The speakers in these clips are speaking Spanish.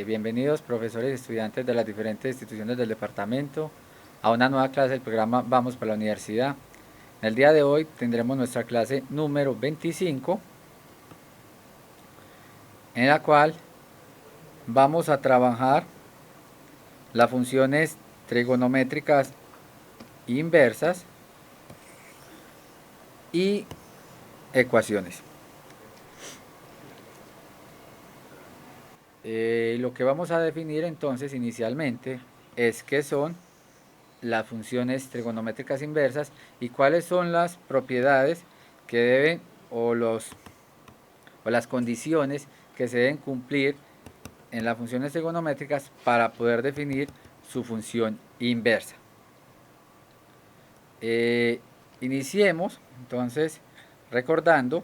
Bienvenidos profesores y estudiantes de las diferentes instituciones del departamento a una nueva clase del programa Vamos para la Universidad. En el día de hoy tendremos nuestra clase número 25, en la cual vamos a trabajar las funciones trigonométricas inversas y ecuaciones. Lo que vamos a definir entonces inicialmente es qué son las funciones trigonométricas inversas y cuáles son las propiedades que deben o las condiciones que se deben cumplir en las funciones trigonométricas para poder definir su función inversa. Iniciemos entonces recordando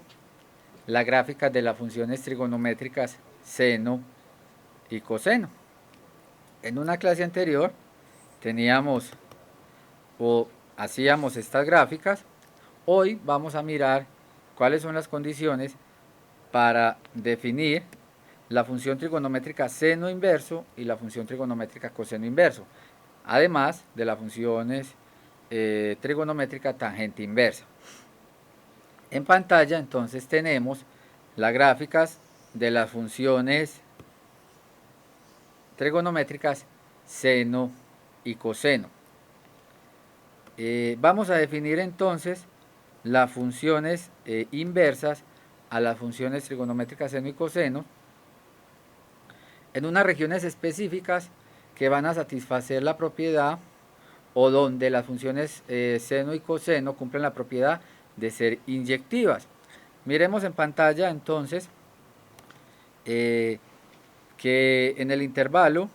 la gráfica de las funciones trigonométricas seno y coseno. En una clase anterior teníamos o hacíamos estas gráficas. Hoy vamos a mirar cuáles son las condiciones para definir la función trigonométrica seno inverso y la función trigonométrica coseno inverso, además de las funciones trigonométrica tangente inversa. En pantalla entonces tenemos las gráficas de las funciones trigonométricas seno y coseno. Vamos a definir entonces las funciones inversas a las funciones trigonométricas seno y coseno en unas regiones específicas que van a satisfacer la propiedad o donde las funciones seno y coseno cumplen la propiedad de ser inyectivas. Miremos en pantalla entonces que en el intervalo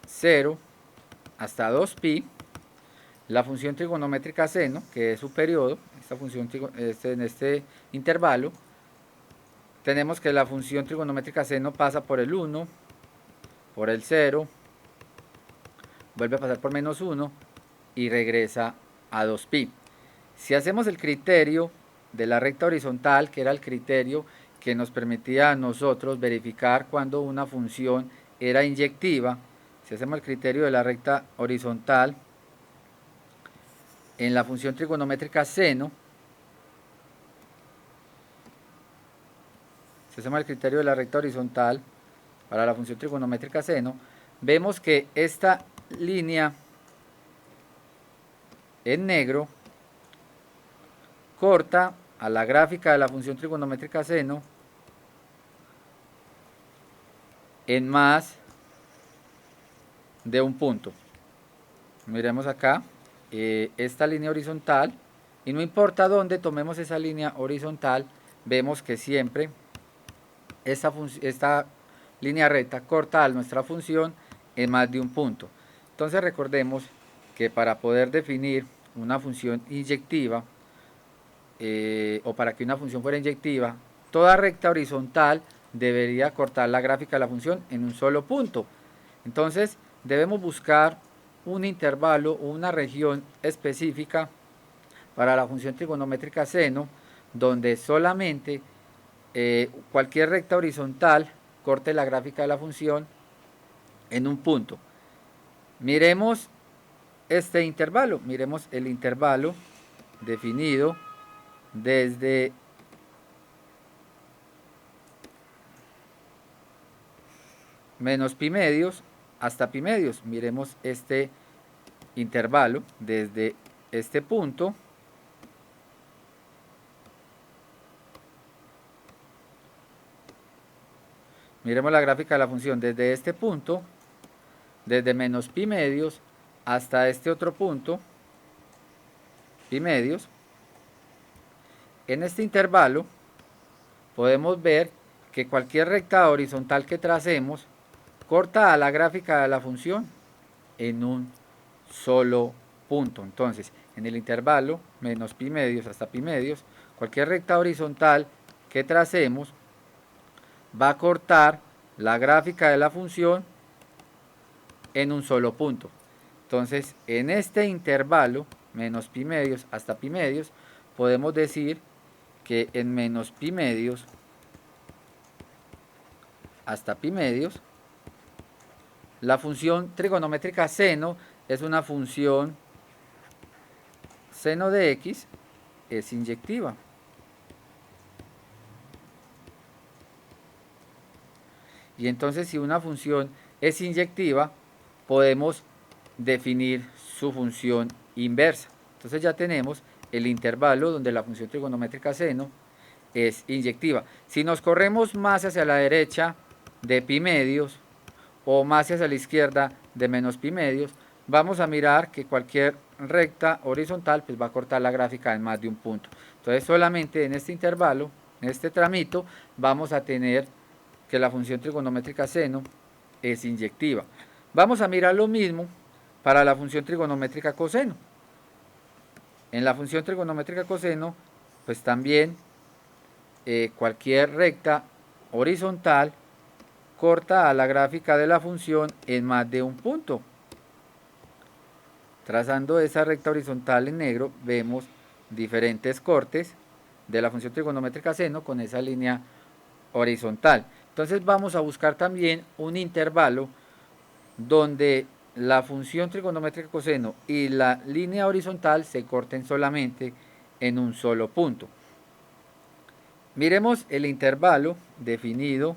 0 hasta 2pi la función trigonométrica seno, que es su periodo, esta función en este intervalo, tenemos que la función trigonométrica seno pasa por el 1, por el 0, vuelve a pasar por menos 1 y regresa a 2pi. Si hacemos el criterio de la recta horizontal, que era el criterio que nos permitía a nosotros verificar cuando una función era inyectiva, si hacemos el criterio de la recta horizontal en la función trigonométrica seno, si hacemos el criterio de la recta horizontal para la función trigonométrica seno, vemos que esta línea en negro corta a la gráfica de la función trigonométrica seno en más de un punto. Miremos acá esta línea horizontal, y no importa dónde tomemos esa línea horizontal, vemos que siempre esta línea recta corta a nuestra función en más de un punto. Entonces recordemos que para poder definir una función inyectiva o para que una función fuera inyectiva, toda recta horizontal debería cortar la gráfica de la función en un solo punto. Entonces debemos buscar un intervalo o una región específica para la función trigonométrica seno donde solamente cualquier recta horizontal corte la gráfica de la función en un punto. Miremos este intervalo, miremos el intervalo definido desde menos pi medios hasta pi medios. Miremos este intervalo desde este punto miremos la gráfica de la función desde este punto, desde menos pi medios hasta este otro punto, pi medios. En este intervalo podemos ver que cualquier recta horizontal que tracemos corta a la gráfica de la función en un solo punto. Entonces, en el intervalo menos pi medios hasta pi medios, cualquier recta horizontal que tracemos va a cortar la gráfica de la función en un solo punto. Entonces, en este intervalo menos pi medios hasta pi medios, podemos decir que en menos pi medios hasta pi medios La función trigonométrica seno es una función seno de x, es inyectiva. Y entonces si una función es inyectiva, podemos definir su función inversa. Entonces ya tenemos el intervalo donde la función trigonométrica seno es inyectiva. Si nos corremos más hacia la derecha de pi medios o más hacia la izquierda de menos pi medios, vamos a mirar que cualquier recta horizontal pues va a cortar la gráfica en más de un punto. Entonces solamente en este intervalo, en este tramito, vamos a tener que la función trigonométrica seno es inyectiva. Vamos a mirar lo mismo para la función trigonométrica coseno. En la función trigonométrica coseno, pues también cualquier recta horizontal corta a la gráfica de la función en más de un punto. Trazando esa recta horizontal en negro, vemos diferentes cortes de la función trigonométrica seno con esa línea horizontal. Entonces vamos a buscar también un intervalo donde la función trigonométrica coseno y la línea horizontal se corten solamente en un solo punto. Miremos el intervalo definido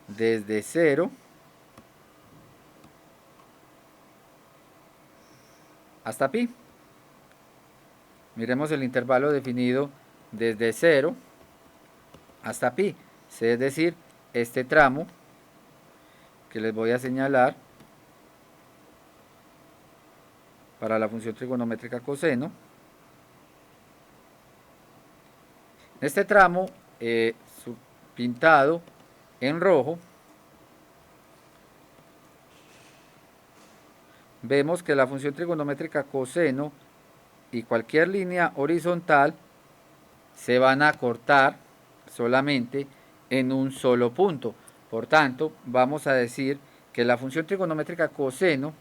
desde 0 hasta pi. Miremos el intervalo definido desde 0 hasta pi, es decir, este tramo que les voy a señalar para la función trigonométrica coseno. Este tramo pintado en rojo, vemos que la función trigonométrica coseno y cualquier línea horizontal se van a cortar solamente en un solo punto. Por tanto, vamos a decir que la función trigonométrica coseno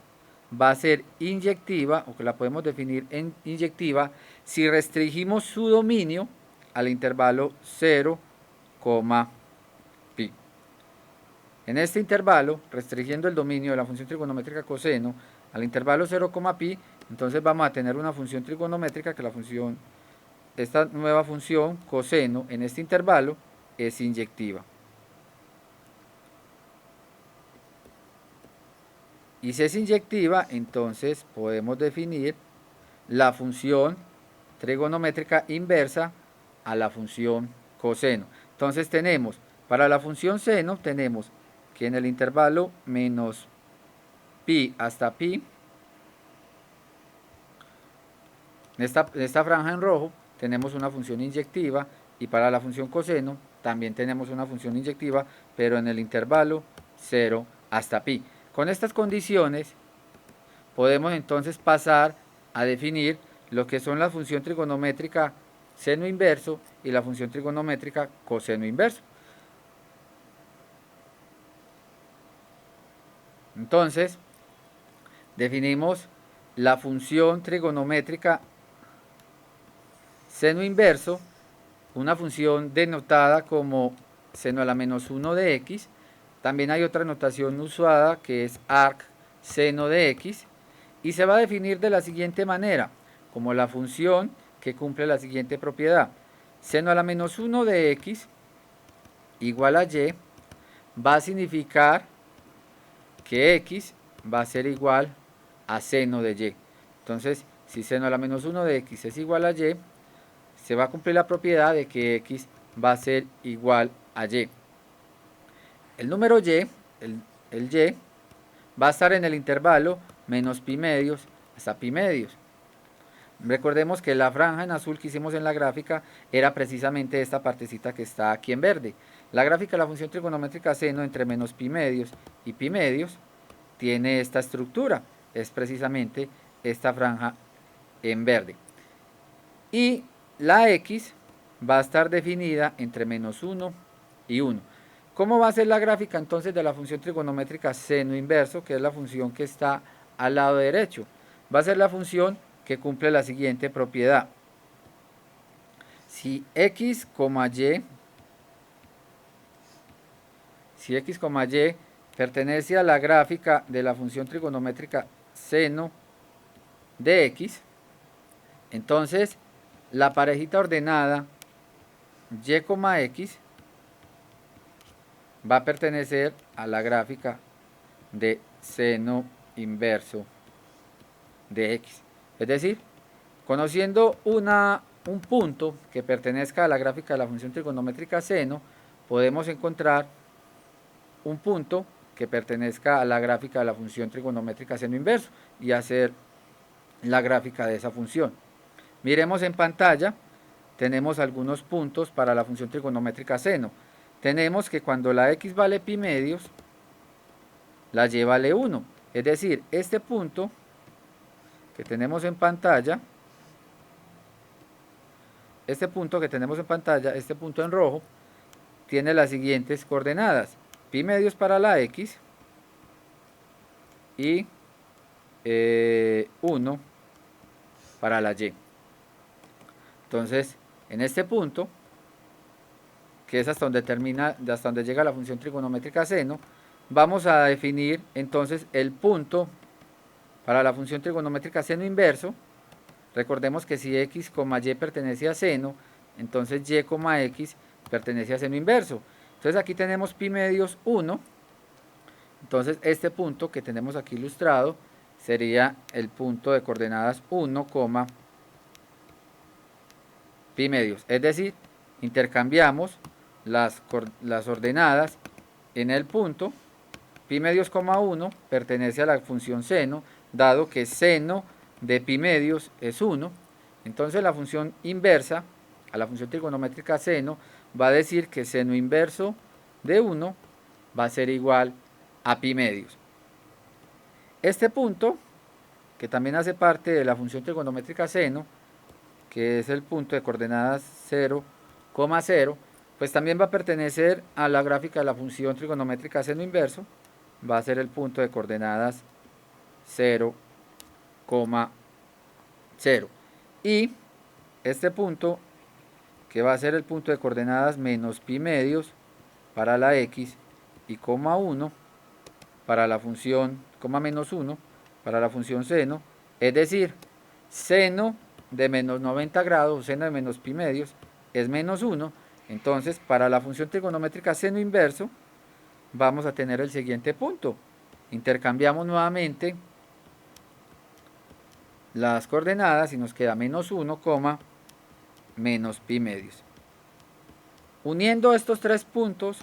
va a ser inyectiva, o que la podemos definir en inyectiva, si restringimos su dominio al intervalo 0, pi. En este intervalo, restringiendo el dominio de la función trigonométrica coseno al intervalo 0, pi, entonces vamos a tener una función trigonométrica que esta nueva función coseno en este intervalo es inyectiva. Y si es inyectiva, entonces podemos definir la función trigonométrica inversa a la función coseno. Entonces tenemos, para la función seno, tenemos que en el intervalo menos pi hasta pi, en esta franja en rojo, tenemos una función inyectiva, y para la función coseno también tenemos una función inyectiva, pero en el intervalo 0 hasta pi. Con estas condiciones podemos entonces pasar a definir lo que son la función trigonométrica seno inverso y la función trigonométrica coseno inverso. Entonces, definimos la función trigonométrica seno inverso, una función denotada como seno a la menos 1 de x. También hay otra notación usada que es arc seno de x, y se va a definir de la siguiente manera, como la función que cumple la siguiente propiedad: seno a la menos 1 de x igual a y va a significar que x va a ser igual a seno de y. Entonces, si seno a la menos 1 de x es igual a y, se va a cumplir la propiedad de que x va a ser igual a y. El número y, el y, va a estar en el intervalo menos pi medios hasta pi medios. Recordemos que la franja en azul que hicimos en la gráfica era precisamente esta partecita que está aquí en verde. La gráfica de la función trigonométrica seno entre menos pi medios y pi medios tiene esta estructura. Es precisamente esta franja en verde. Y la x va a estar definida entre menos 1 y 1. ¿Cómo va a ser la gráfica entonces de la función trigonométrica seno inverso, que es la función que está al lado derecho? Va a ser la función que cumple la siguiente propiedad. Si x, y pertenece a la gráfica de la función trigonométrica seno de x, entonces la parejita ordenada y, x va a pertenecer a la gráfica de seno inverso de x. Es decir, conociendo un punto que pertenezca a la gráfica de la función trigonométrica seno, podemos encontrar un punto que pertenezca a la gráfica de la función trigonométrica seno inverso y hacer la gráfica de esa función. Miremos en pantalla, tenemos algunos puntos para la función trigonométrica seno. Tenemos que cuando la x vale pi medios, la y vale 1. Es decir, este punto que tenemos en pantalla, este punto en rojo, tiene las siguientes coordenadas: pi medios para la x y 1 para la y. Entonces, en este punto, que es hasta donde llega la función trigonométrica seno, vamos a definir entonces el punto para la función trigonométrica seno inverso. Recordemos que si x, y pertenece a seno, entonces y, x pertenece a seno inverso. Entonces aquí tenemos pi medios 1. Entonces este punto que tenemos aquí ilustrado sería el punto de coordenadas 1, pi medios. Es decir, intercambiamos las ordenadas en el punto. Pi medios, 1 pertenece a la función seno, dado que seno de pi medios es 1. Entonces la función inversa a la función trigonométrica seno va a decir que seno inverso de 1 va a ser igual a pi medios. Este punto, que también hace parte de la función trigonométrica seno, que es el punto de coordenadas 0, 0, pues también va a pertenecer a la gráfica de la función trigonométrica seno inverso. Va a ser el punto de coordenadas 0, 0. Y este punto, que va a ser el punto de coordenadas menos pi medios para la x y 1 para la función, menos 1 para la función seno, es decir, seno de menos 90 grados, seno de menos pi medios, es menos 1. Entonces, para la función trigonométrica seno inverso, vamos a tener el siguiente punto. Intercambiamos nuevamente las coordenadas y nos queda menos 1, menos pi medios. Uniendo estos tres puntos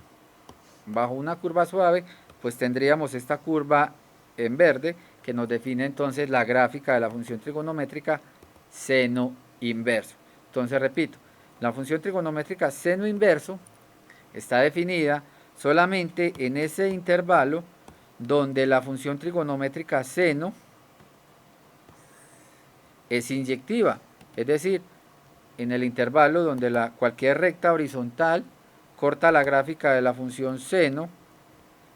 bajo una curva suave, pues tendríamos esta curva en verde que nos define entonces la gráfica de la función trigonométrica seno inverso. Entonces repito, la función trigonométrica seno inverso está definida solamente en ese intervalo donde la función trigonométrica seno es inyectiva, es decir, en el intervalo donde cualquier recta horizontal corta la gráfica de la función seno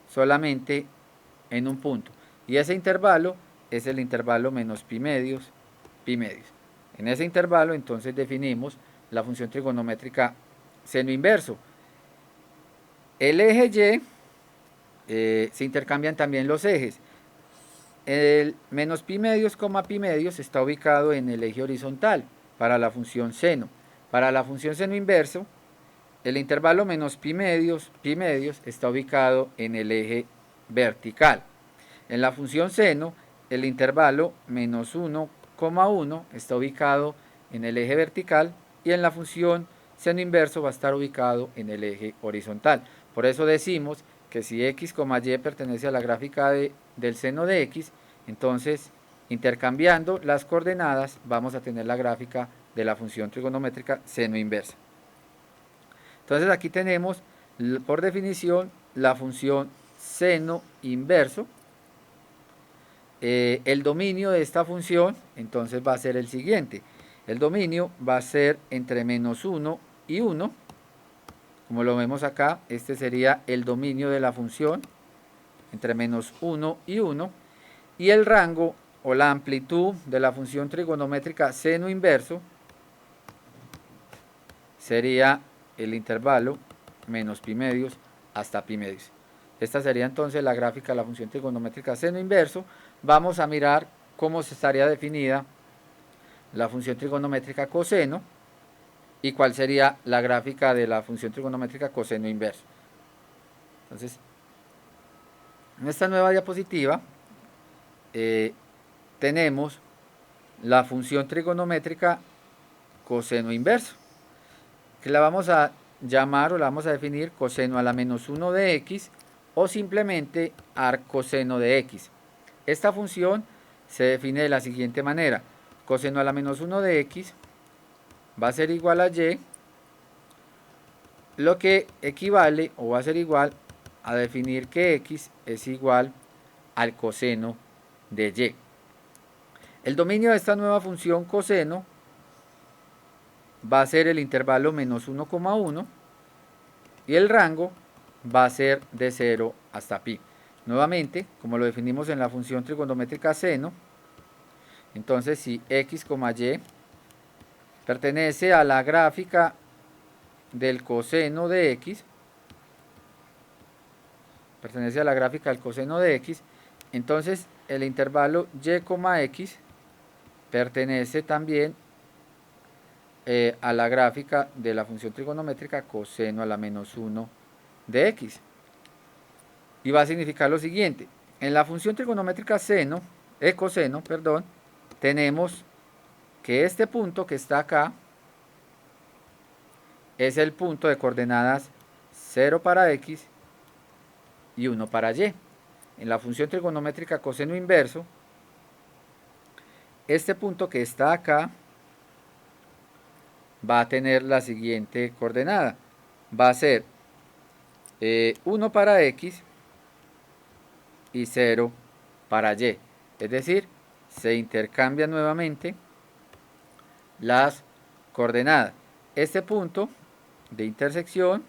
solamente en un punto. Y ese intervalo es el intervalo menos pi medios, pi medios. En ese intervalo entonces definimos la función trigonométrica seno inverso. El eje y, se intercambian también los ejes. El menos pi medios, pi medios está ubicado en el eje horizontal para la función seno. Para la función seno inverso, el intervalo menos pi medios está ubicado en el eje vertical. En la función seno, el intervalo menos 1, 1 está ubicado en el eje vertical y en la función seno inverso va a estar ubicado en el eje horizontal. Por eso decimos que si x, y pertenece a la gráfica del seno de x, entonces intercambiando las coordenadas vamos a tener la gráfica de la función trigonométrica seno inversa. Entonces aquí tenemos por definición la función seno inverso. El dominio de esta función entonces va a ser el siguiente. El dominio va a ser entre menos 1 y 1. Como lo vemos acá, este sería el dominio de la función entre menos 1 y 1. Y el rango o la amplitud de la función trigonométrica seno inverso sería el intervalo menos pi medios hasta pi medios. Esta sería entonces la gráfica de la función trigonométrica seno inverso. Vamos a mirar cómo se estaría definida la función trigonométrica coseno y cuál sería la gráfica de la función trigonométrica coseno inverso. Entonces, en esta nueva diapositiva tenemos la función trigonométrica coseno inverso, que la vamos a llamar o la vamos a definir coseno a la menos 1 de x o simplemente arccoseno de x. Esta función se define de la siguiente manera: coseno a la menos 1 de x va a ser igual a y, lo que equivale o va a ser igual a definir que x es igual al coseno de y. El dominio de esta nueva función coseno va a ser el intervalo menos 1,1 y el rango va a ser de 0 hasta pi. Nuevamente, como lo definimos en la función trigonométrica seno, entonces si x, y pertenece a la gráfica del coseno de x, entonces el intervalo y, x pertenece también a la gráfica de la función trigonométrica coseno a la menos 1 de x. Y va a significar lo siguiente: en la función trigonométrica coseno, tenemos que este punto que está acá es el punto de coordenadas 0 para x y 1 para y. En la función trigonométrica coseno inverso, este punto que está acá va a tener la siguiente coordenada: va a ser 1 para x y 0 para y. Es decir, se intercambian nuevamente las coordenadas. Este punto de intersección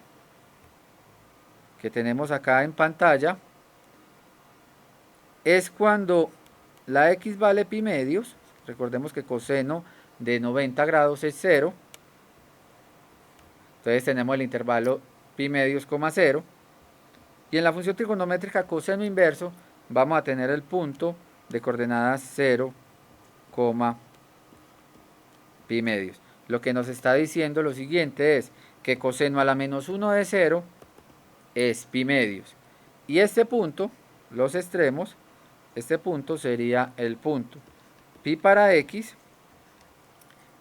que tenemos acá en pantalla es cuando la x vale pi medios. Recordemos que coseno de 90 grados es 0. Entonces tenemos el intervalo pi medios, 0. Y en la función trigonométrica coseno inverso vamos a tener el punto de coordenadas 0, pi medios. Lo que nos está diciendo lo siguiente es que coseno a la menos 1 de 0 es pi medios. Y este punto, los extremos, este punto sería el punto pi para x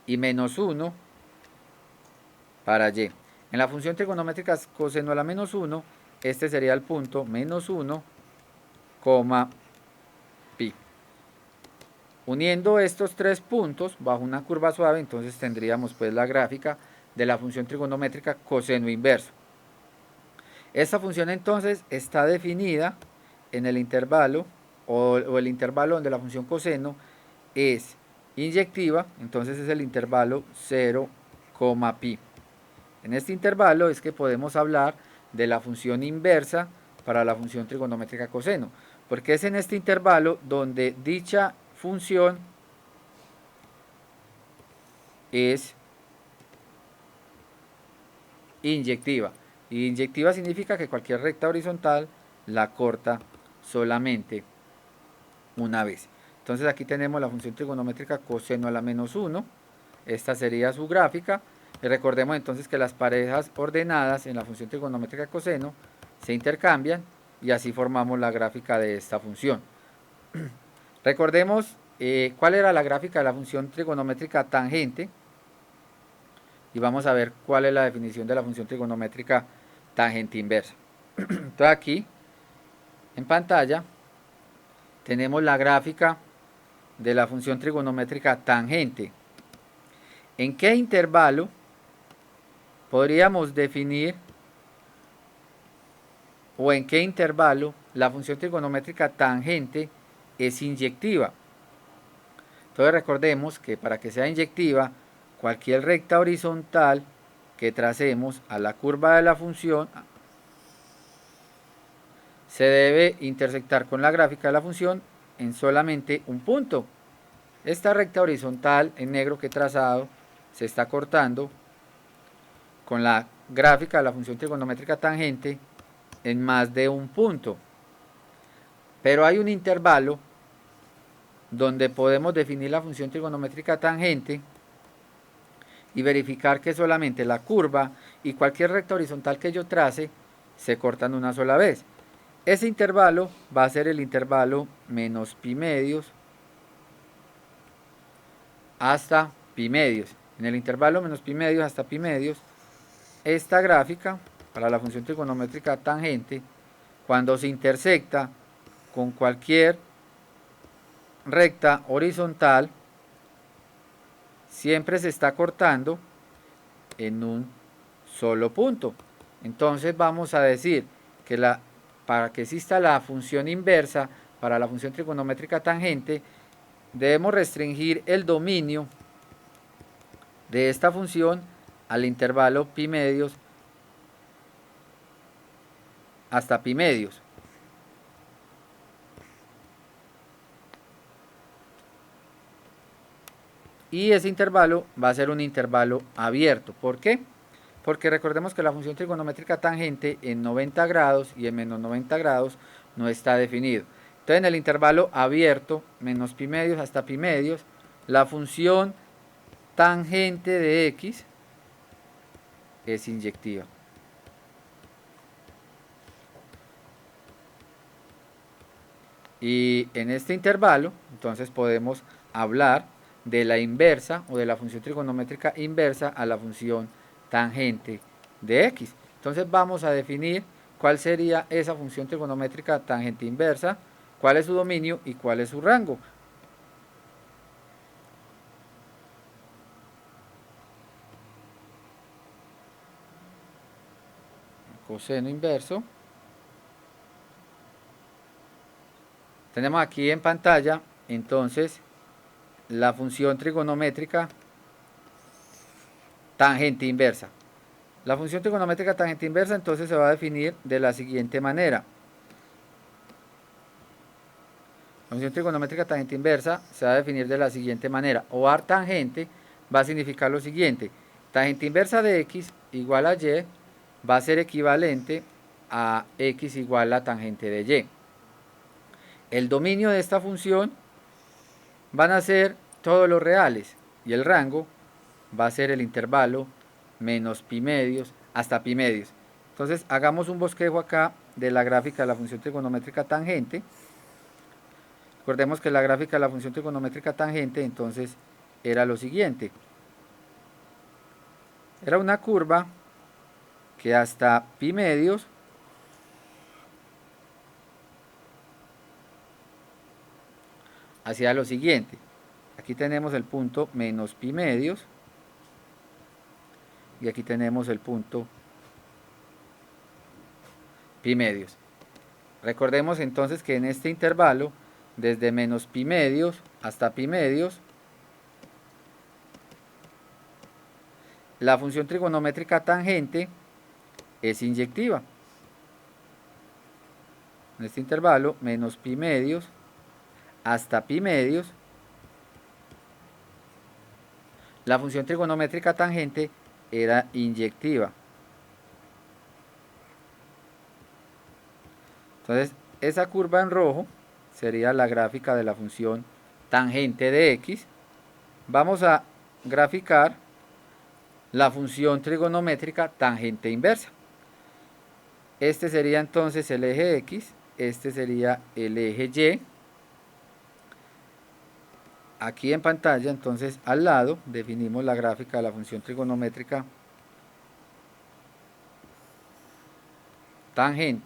y menos 1 para y. En la función trigonométrica coseno a la menos 1, este sería el punto menos 1, pi. Uniendo estos tres puntos bajo una curva suave, entonces tendríamos pues la gráfica de la función trigonométrica coseno inverso. Esta función entonces está definida en el intervalo o el intervalo donde la función coseno es inyectiva, entonces es el intervalo 0, pi. En este intervalo es que podemos hablar de la función inversa para la función trigonométrica coseno, porque es en este intervalo donde dicha función es inyectiva. Y inyectiva significa que cualquier recta horizontal la corta solamente una vez. Entonces aquí tenemos la función trigonométrica coseno a la menos 1. Esta sería su gráfica. Y recordemos entonces que las parejas ordenadas en la función trigonométrica coseno se intercambian y así formamos la gráfica de esta función. Recordemos cuál era la gráfica de la función trigonométrica tangente y vamos a ver cuál es la definición de la función trigonométrica tangente inversa. Entonces aquí en pantalla tenemos la gráfica de la función trigonométrica tangente. ¿En qué intervalo podríamos definir o en qué intervalo la función trigonométrica tangente es inyectiva? Entonces recordemos que para que sea inyectiva, cualquier recta horizontal que tracemos a la curva de la función se debe intersectar con la gráfica de la función en solamente un punto. Esta recta horizontal en negro que he trazado se está cortando con la gráfica de la función trigonométrica tangente en más de un punto. Pero hay un intervalo donde podemos definir la función trigonométrica tangente y verificar que solamente la curva y cualquier recta horizontal que yo trace se cortan una sola vez. Ese intervalo va a ser el intervalo menos pi medios hasta pi medios. En el intervalo menos pi medios hasta pi medios, esta gráfica para la función trigonométrica tangente, cuando se intersecta con cualquier recta horizontal, siempre se está cortando en un solo punto. Entonces vamos a decir que para que exista la función inversa para la función trigonométrica tangente, debemos restringir el dominio de esta función al intervalo pi medios hasta pi medios. Y ese intervalo va a ser un intervalo abierto. ¿Por qué? Porque recordemos que la función trigonométrica tangente en 90 grados y en menos 90 grados no está definido. Entonces en el intervalo abierto, menos pi medios hasta pi medios, la función tangente de x es inyectiva. Y en este intervalo, entonces podemos hablar de la inversa o de la función trigonométrica inversa a la función tangente de x. Entonces vamos a definir cuál sería esa función trigonométrica tangente inversa, cuál es su dominio y cuál es su rango. Coseno inverso. Tenemos aquí en pantalla entonces la función trigonométrica tangente inversa. La función trigonométrica tangente inversa entonces se va a definir de la siguiente manera. La función trigonométrica tangente inversa se va a definir de la siguiente manera. O ar tangente va a significar lo siguiente. Tangente inversa de x igual a y va a ser equivalente a x igual a tangente de y. El dominio de esta función van a ser todos los reales y el rango va a ser el intervalo menos pi medios hasta pi medios. Entonces hagamos un bosquejo acá de la gráfica de la función trigonométrica tangente. Recordemos que la gráfica de la función trigonométrica tangente entonces era lo siguiente. Era una curva que hasta pi medios hacía lo siguiente. Aquí tenemos el punto menos pi medios y aquí tenemos el punto pi medios. Recordemos entonces que en este intervalo, desde menos pi medios hasta pi medios, la función trigonométrica tangente es inyectiva. En este intervalo, menos pi medios hasta pi medios, la función trigonométrica tangente era inyectiva. Entonces, esa curva en rojo sería la gráfica de la función tangente de x. Vamos a graficar la función trigonométrica tangente inversa. Este sería entonces el eje x, este sería el eje y. Aquí en pantalla, entonces, al lado, definimos la gráfica de la función trigonométrica tangente.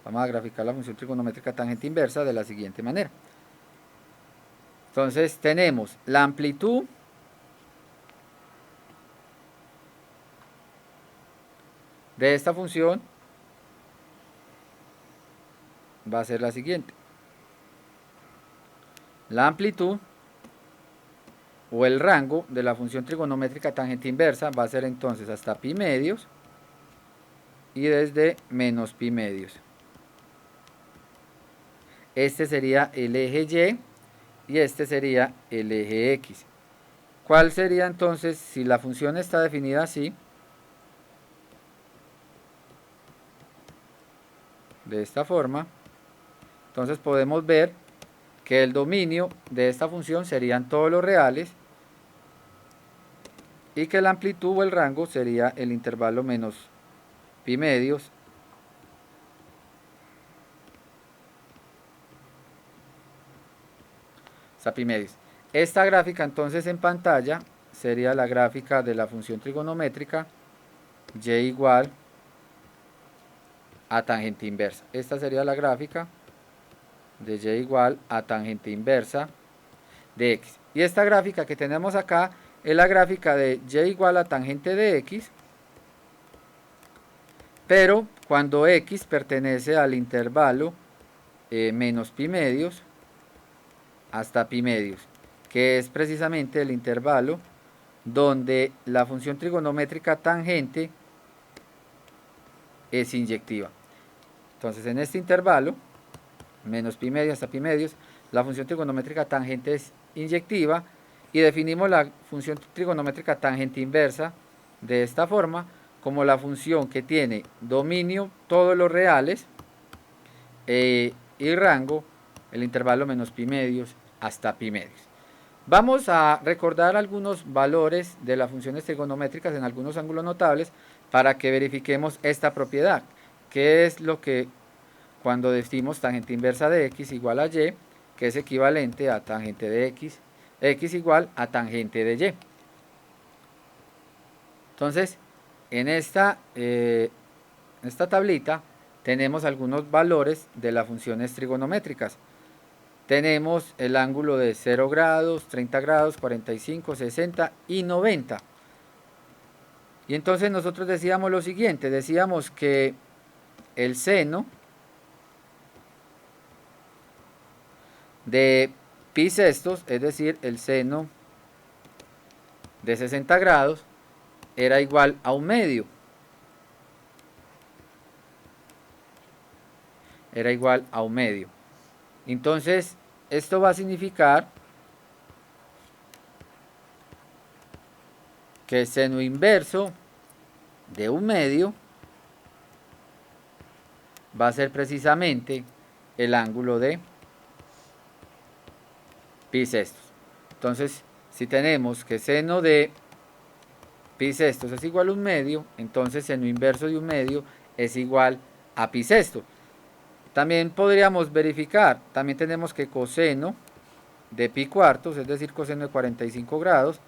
Vamos a graficar la función trigonométrica tangente inversa de la siguiente manera. Entonces, tenemos la amplitud de esta función va a ser la siguiente. La amplitud o el rango de la función trigonométrica tangente inversa va a ser entonces hasta pi medios y desde menos pi medios. Este sería el eje y este sería el eje x. ¿Cuál sería entonces, si la función está definida así? de esta forma, entonces podemos ver que el dominio de esta función serían todos los reales y que la amplitud o el rango sería el intervalo menos pi medios hasta pi medios. Esta gráfica entonces en pantalla sería la gráfica de la función trigonométrica y igual a tangente inversa. Esta sería la gráfica de y igual a tangente inversa de x. Y esta gráfica que tenemos acá es la gráfica de y igual a tangente de x, pero cuando x pertenece al intervalo menos pi medios hasta pi medios, que es precisamente el intervalo donde la función trigonométrica tangente es inyectiva. Entonces en este intervalo, menos pi medios hasta pi medios, la función trigonométrica tangente es inyectiva y definimos la función trigonométrica tangente inversa de esta forma como la función que tiene dominio todos los reales y rango el intervalo menos pi medios hasta pi medios. Vamos a recordar algunos valores de las funciones trigonométricas en algunos ángulos notables para que verifiquemos esta propiedad, que es lo que cuando decimos tangente inversa de x igual a y, que es equivalente a tangente de x igual a tangente de y. Entonces, en esta tablita tenemos algunos valores de las funciones trigonométricas. Tenemos el ángulo de 0 grados, 30 grados, 45, 60 y 90. Y entonces nosotros decíamos lo siguiente, decíamos que el seno de pi sextos, es decir, el seno de 60 grados, era igual a un medio. Era igual a un medio. Entonces, esto va a significar que el seno inverso de un medio va a ser precisamente el ángulo de pi sextos. Entonces, si tenemos que seno de pi sextos es igual a un medio, entonces seno inverso de un medio es igual a pi sexto. También podríamos verificar, también tenemos que coseno de pi cuartos, es decir, coseno de 45 grados,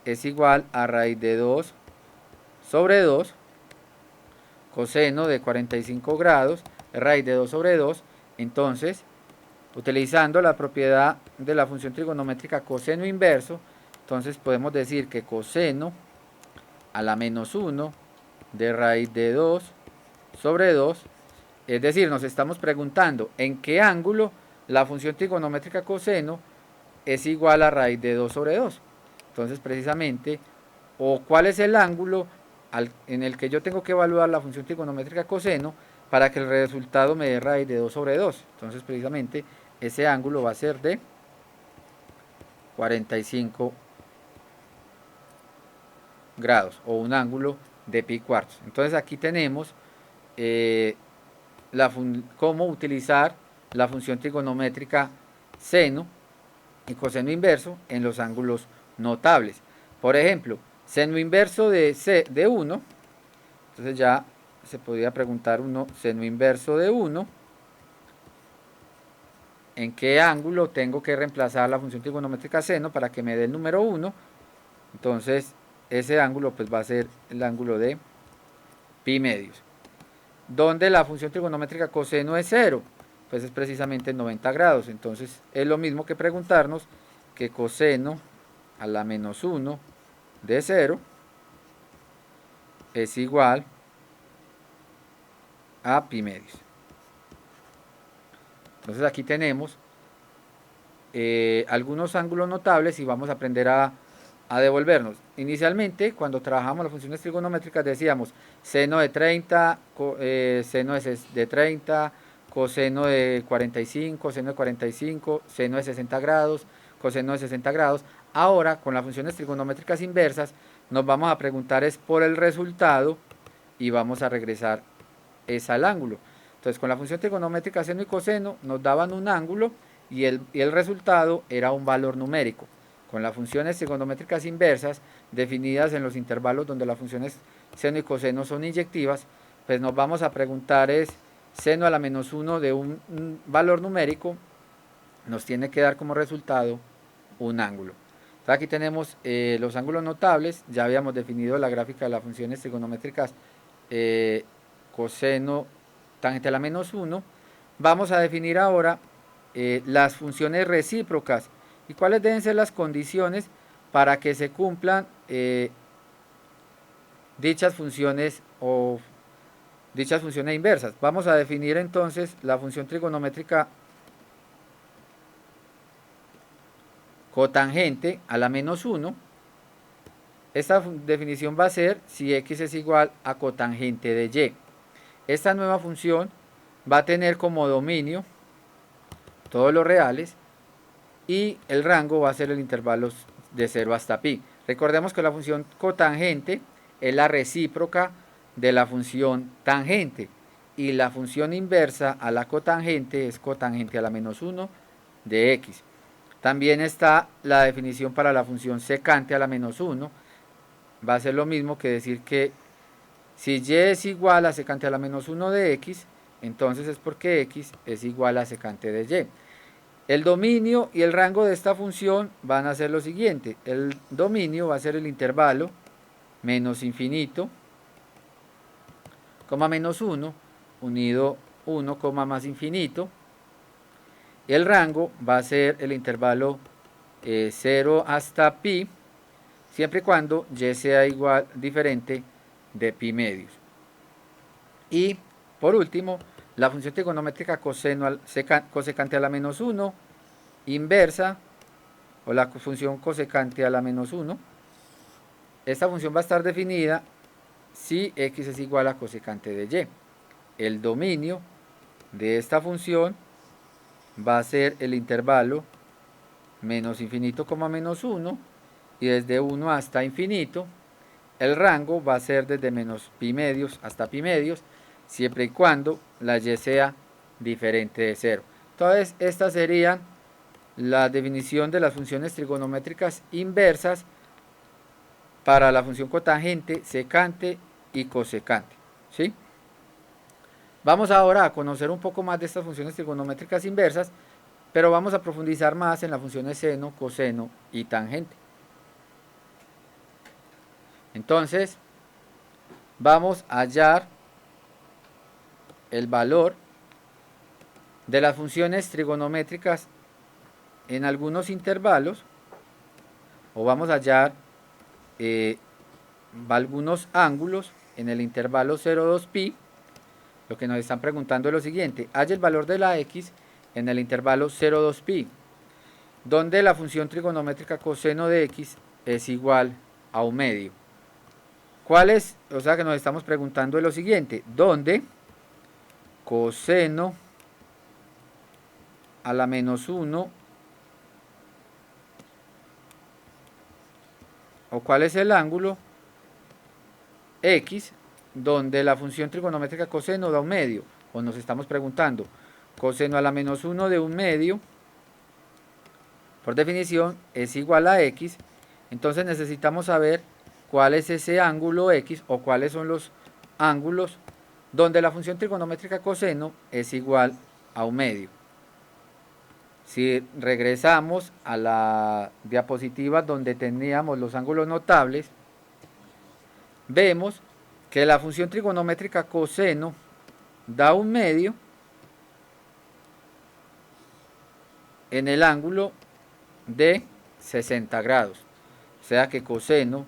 es igual a raíz de 2 sobre 2. Coseno de 45 grados es raíz de 2 sobre 2. Entonces, utilizando la propiedad de la función trigonométrica coseno inverso, entonces podemos decir que coseno a la menos 1 de raíz de 2 sobre 2, es decir, nos estamos preguntando en qué ángulo la función trigonométrica coseno es igual a raíz de 2 sobre 2. Entonces, precisamente, o cuál es el ángulo en el que yo tengo que evaluar la función trigonométrica coseno para que el resultado me dé raíz de 2 sobre 2. Entonces, precisamente, ese ángulo va a ser de 45 grados o un ángulo de pi cuartos. Entonces, aquí tenemos cómo utilizar la función trigonométrica seno y coseno inverso en los ángulos notables. Por ejemplo, seno inverso de 1, entonces ya se podría preguntar uno, seno inverso de 1, ¿en qué ángulo tengo que reemplazar la función trigonométrica seno para que me dé el número 1? Entonces, ese ángulo pues va a ser el ángulo de pi medios. Donde la función trigonométrica coseno es 0, pues es precisamente 90 grados. Entonces, es lo mismo que preguntarnos que coseno a la menos 1 de 0 es igual a pi medios. Entonces aquí tenemos algunos ángulos notables y vamos a aprender a devolvernos. Inicialmente, cuando trabajamos las funciones trigonométricas, decíamos seno de 30, seno de 30, coseno de 45, seno de 45, seno de 60 grados, coseno de 60 grados. Ahora, con las funciones trigonométricas inversas, nos vamos a preguntar es por el resultado y vamos a regresar es al ángulo. Entonces con la función trigonométrica seno y coseno nos daban un ángulo y el resultado era un valor numérico. Con las funciones trigonométricas inversas definidas en los intervalos donde las funciones seno y coseno son inyectivas, pues nos vamos a preguntar es seno a la menos 1 de un valor numérico, nos tiene que dar como resultado un ángulo. Entonces aquí tenemos los ángulos notables, ya habíamos definido la gráfica de las funciones trigonométricas coseno tangente a la menos 1. Vamos a definir ahora las funciones recíprocas y cuáles deben ser las condiciones para que se cumplan dichas funciones o dichas funciones inversas. Vamos a definir entonces la función trigonométrica cotangente a la menos 1. Esta definición va a ser si x es igual a cotangente de y. Esta nueva función va a tener como dominio todos los reales y el rango va a ser el intervalo de 0 hasta pi. Recordemos que la función cotangente es la recíproca de la función tangente y la función inversa a la cotangente es cotangente a la menos 1 de x. También está la definición para la función secante a la menos 1. Va a ser lo mismo que decir que si y es igual a secante a la menos 1 de x, entonces es porque x es igual a secante de y. El dominio y el rango de esta función van a ser lo siguiente. El dominio va a ser el intervalo menos infinito, coma menos 1, unido 1, más infinito. Y el rango va a ser el intervalo 0 hasta pi, siempre y cuando y sea igual, diferente de pi medios. Y por último, la función trigonométrica cosecante a la menos 1, inversa, o la función cosecante a la menos 1. Esta función va a estar definida si x es igual a cosecante de y. El dominio de esta función va a ser el intervalo menos infinito, menos 1, y desde 1 hasta infinito. El rango va a ser desde menos pi medios hasta pi medios, siempre y cuando la y sea diferente de 0. Entonces, estas serían la definición de las funciones trigonométricas inversas para la función cotangente, secante y cosecante, ¿sí? Vamos ahora a conocer un poco más de estas funciones trigonométricas inversas, pero vamos a profundizar más en las funciones seno, coseno y tangente. Entonces, vamos a hallar el valor de las funciones trigonométricas en algunos intervalos, o vamos a hallar algunos ángulos en el intervalo 0,2 pi. Lo que nos están preguntando es lo siguiente: halla el valor de la x en el intervalo 0,2 pi, donde la función trigonométrica coseno de x es igual a 1 medio. ¿Cuál es? O sea que nos estamos preguntando lo siguiente: ¿dónde coseno a la menos 1, o cuál es el ángulo x donde la función trigonométrica coseno da 1 medio? O nos estamos preguntando, coseno a la menos 1 de 1 medio, por definición, es igual a x. Entonces necesitamos saber cuál es ese ángulo x, o cuáles son los ángulos donde la función trigonométrica coseno es igual a 1 medio. Si regresamos a la diapositiva donde teníamos los ángulos notables, vemos que la función trigonométrica coseno da 1 medio en el ángulo de 60 grados. O sea que coseno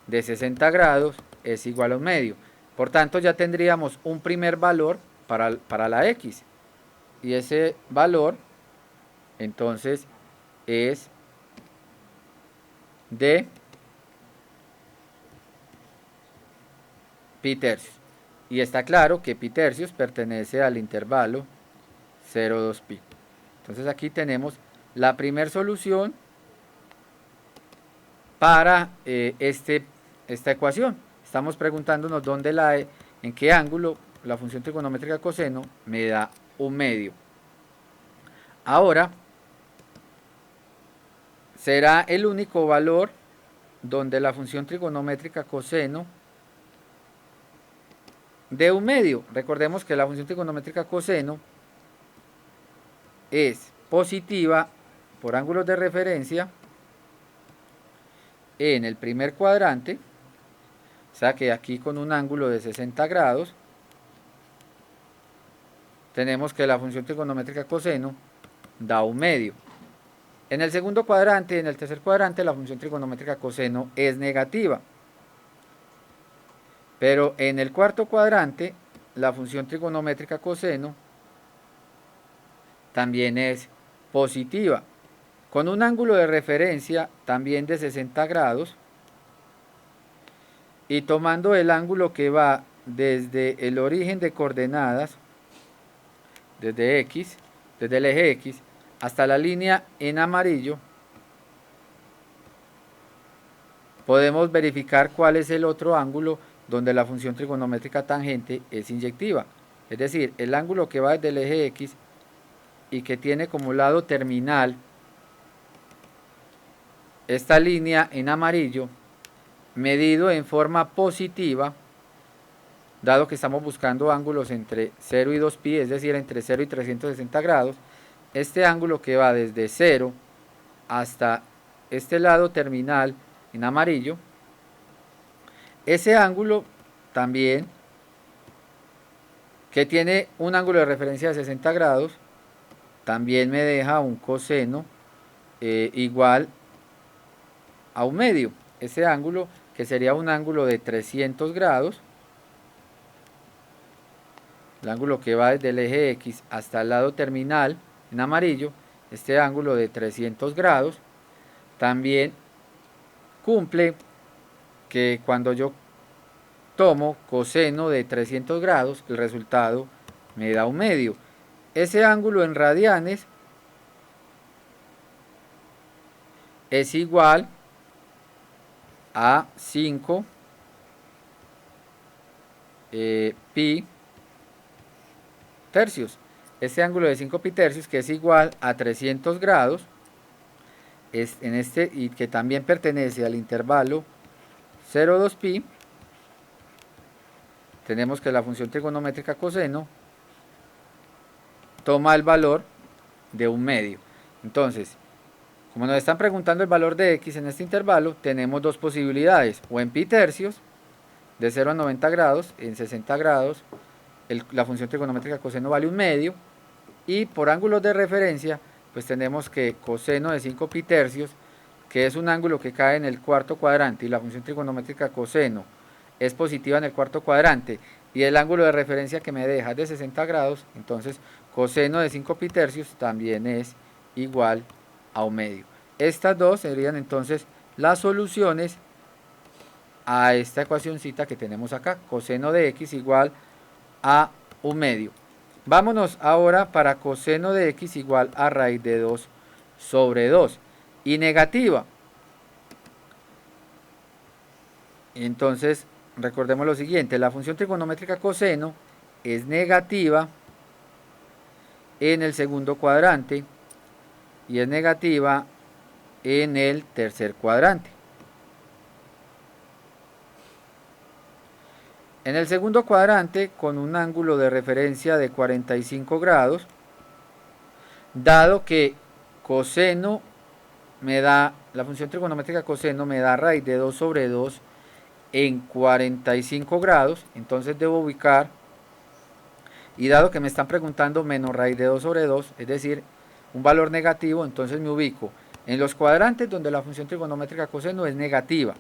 de 60 grados es igual a 1 medio. Por tanto, ya tendríamos un primer valor para la x. Y ese valor, entonces, es de pi tercios. Y está claro que pi tercios pertenece al intervalo 0,2 pi. Entonces aquí tenemos la primera solución para esta ecuación. Estamos preguntándonos en qué ángulo la función trigonométrica coseno me da 1/2. Ahora, será el único valor donde la función trigonométrica coseno de 1/2. Recordemos que la función trigonométrica coseno es positiva por ángulos de referencia en el primer cuadrante, o sea que aquí con un ángulo de 60 grados, tenemos que la función trigonométrica coseno da 1/2. En el segundo cuadrante y en el tercer cuadrante la función trigonométrica coseno es negativa. Pero en el cuarto cuadrante la función trigonométrica coseno también es positiva, con un ángulo de referencia también de 60 grados, y tomando el ángulo que va desde el origen de coordenadas, desde X, desde el eje X, hasta la línea en amarillo, podemos verificar cuál es el otro ángulo donde la función trigonométrica tangente es inyectiva. Es decir, el ángulo que va desde el eje X y que tiene como lado terminal esta línea en amarillo, medido en forma positiva, dado que estamos buscando ángulos entre 0 y 2π, es decir, entre 0 y 360 grados, este ángulo que va desde 0 hasta este lado terminal en amarillo, ese ángulo también, que tiene un ángulo de referencia de 60 grados, también me deja un coseno igual a 1/2. Ese ángulo, que sería un ángulo de 300 grados, el ángulo que va desde el eje X hasta el lado terminal en amarillo, este ángulo de 300 grados, también cumple que cuando yo tomo coseno de 300 grados, el resultado me da 1/2. Ese ángulo en radianes es igual a 5 pi tercios. Este ángulo de 5 pi tercios, que es igual a 300 grados, es en este, y que también pertenece al intervalo 0,2π, tenemos que la función trigonométrica coseno toma el valor de 1/2. Entonces, como nos están preguntando el valor de x en este intervalo, tenemos dos posibilidades: o en pi tercios, de 0 a 90 grados, en 60 grados, la función trigonométrica coseno vale 1/2, y por ángulos de referencia, pues tenemos que coseno de 5 pi tercios, que es un ángulo que cae en el cuarto cuadrante, y la función trigonométrica coseno es positiva en el cuarto cuadrante, y el ángulo de referencia que me deja es de 60 grados, entonces coseno de 5 pi tercios también es igual a 1/2. Estas dos serían entonces las soluciones a esta ecuacióncita que tenemos acá, coseno de x igual a 1/2. Vámonos ahora para coseno de x igual a raíz de 2 sobre 2 y negativa. Entonces recordemos lo siguiente: la función trigonométrica coseno es negativa en el segundo cuadrante y es negativa en el tercer cuadrante. En el segundo cuadrante, con un ángulo de referencia de 45 grados, dado que coseno me da, la función trigonométrica coseno me da raíz de 2 sobre 2 en 45 grados, entonces debo ubicar, y dado que me están preguntando menos raíz de 2 sobre 2, es decir, un valor negativo, entonces me ubico en los cuadrantes donde la función trigonométrica coseno es negativa.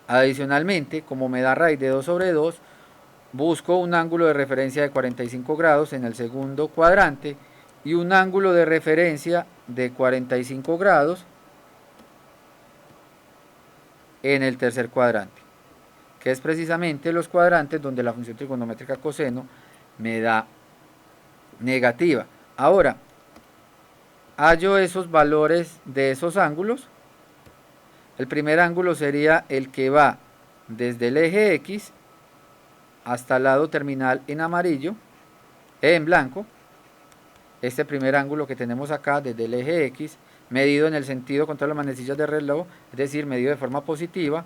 Adicionalmente, como me da raíz de 2 sobre 2, busco un ángulo de referencia de 45 grados en el segundo cuadrante y un ángulo de referencia de 45 grados en el tercer cuadrante, que es precisamente los cuadrantes donde la función trigonométrica coseno me da negativa. Ahora, hallo esos valores de esos ángulos. El primer ángulo sería el que va desde el eje X hasta el lado terminal en amarillo, en blanco, este primer ángulo que tenemos acá desde el eje X, medido en el sentido contra las manecillas de reloj, es decir, medido de forma positiva.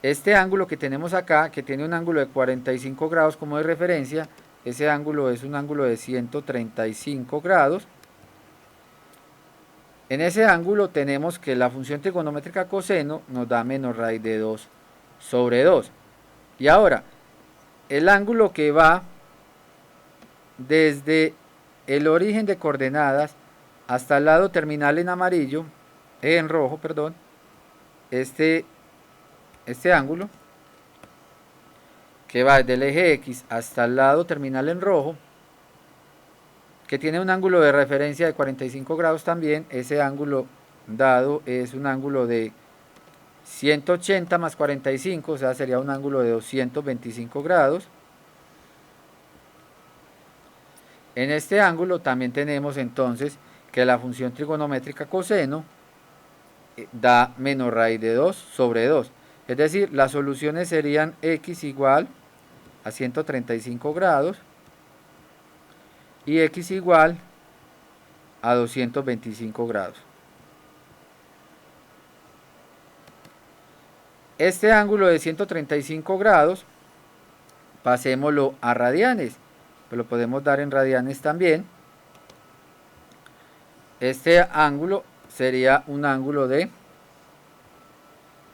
Este ángulo que tenemos acá, que tiene un ángulo de 45 grados como de referencia, ese ángulo es un ángulo de 135 grados. En ese ángulo tenemos que la función trigonométrica coseno nos da menos raíz de 2 sobre 2. Y ahora, el ángulo que va desde el origen de coordenadas hasta el lado terminal en amarillo, en rojo, perdón, este ángulo que va desde el eje X hasta el lado terminal en rojo, que tiene un ángulo de referencia de 45 grados también, ese ángulo dado es un ángulo de 180 más 45, o sea, sería un ángulo de 225 grados. En este ángulo también tenemos entonces que la función trigonométrica coseno da menos raíz de 2 sobre 2. Es decir, las soluciones serían x igual a 135 grados y x igual a 225 grados. Este ángulo de 135 grados, pasémoslo a radianes, pues lo podemos dar en radianes también. Este ángulo sería un ángulo de